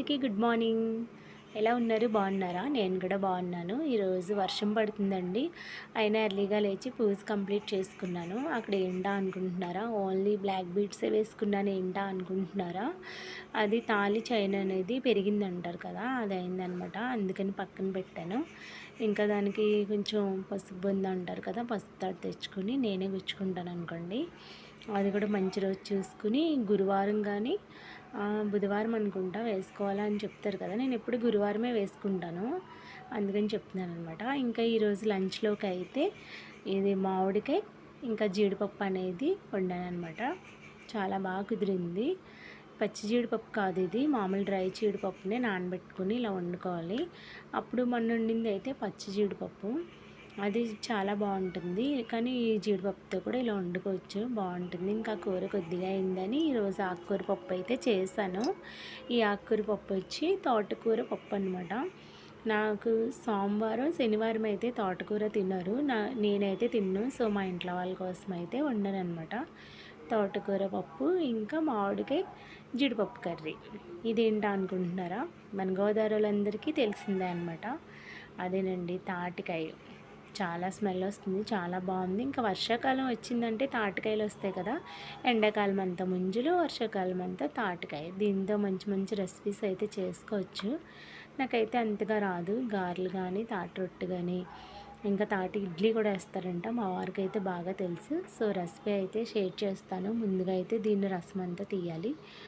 అందరికీ good morning. ఎలా ఉన్నారు? బాగున్నారా? నేను కూడా బాగున్నాను. ఈరోజు వర్షం పడుతుందండి. అయినా ఎర్లీగా లేచి పూజ కంప్లీట్ చేసుకున్నాను. అక్కడ ఏంటా అనుకుంటున్నారా? ఓన్లీ బ్లాక్ బీడ్సే వేసుకున్నాను ఏంటా అనుకుంటున్నారా? అది తాళి చైన్ అనేది పెరిగిందంటారు కదా, అది అయిందనమాట. అందుకని పక్కన పెట్టాను. ఇంకా దానికి కొంచెం పసుపు బొంద అంటారు కదా, పసుపు తాడు తెచ్చుకొని నేనే గుచ్చుకుంటాను అనుకోండి. అది కూడా మంచి రోజు చూసుకుని గురువారం కానీ బుధవారం అనుకుంటా వేసుకోవాలా అని చెప్తారు కదా, నేను ఎప్పుడు గురువారమే వేసుకుంటాను. అందుకని చెప్తున్నాను అనమాట. ఇంకా ఈరోజు లంచ్లోకి అయితే ఇది మామిడికాయ ఇంకా జీడిపప్పు అనేది వండాను అనమాట. చాలా బాగా కుదిరింది. పచ్చి జీడిపప్పు కాదు, ఇది మామూలు డ్రై జీడిపప్పునే నానబెట్టుకుని ఇలా వండుకోవాలి. అప్పుడు మొన్న వండింది అయితే పచ్చి జీడిపప్పు, అది చాలా బాగుంటుంది. కానీ ఈ జీడిపప్పుతో కూడా ఇలా వండుకోవచ్చు, బాగుంటుంది. ఇంకా కూర కొద్దిగా అయిందని ఈరోజు ఆకుకూర పప్పు అయితే చేశాను. ఈ ఆకుకూర పప్పు వచ్చి తోటకూర పప్పు అనమాట. నాకు సోమవారం శనివారం అయితే తోటకూర తినరు, నేనైతే తిన్ను. సో మా ఇంట్లో వాళ్ళ కోసం అయితే వండాను అనమాట. తోటకూర పప్పు ఇంకా మామిడికాయ జీడిపప్పు కర్రీ. ఇదేంటా అనుకుంటున్నారా? మన గోదావరిలందరికీ తెలిసిందే అనమాట. అదేనండి తాటికాయ. చాలా స్మెల్ వస్తుంది, చాలా బాగుంది. ఇంకా వర్షాకాలం వచ్చిందంటే తాటికాయలు వస్తాయి కదా, ఎండాకాలం అంతా ముంజులు, వర్షాకాలం అంతా తాటికాయ. దీంతో మంచి మంచి రెసిపీస్ అయితే చేసుకోవచ్చు. నాకైతే అంతగా రాదు. గారెలు కానీ తాటి రొట్టె కానీ ఇంకా తాటి ఇడ్లీ కూడా వేస్తారంట, మా వారికి అయితే బాగా తెలుసు. సో రెసిపీ అయితే షేర్ చేస్తాను. ముందుగా అయితే దీన్ని రసం అంతా తీయాలి.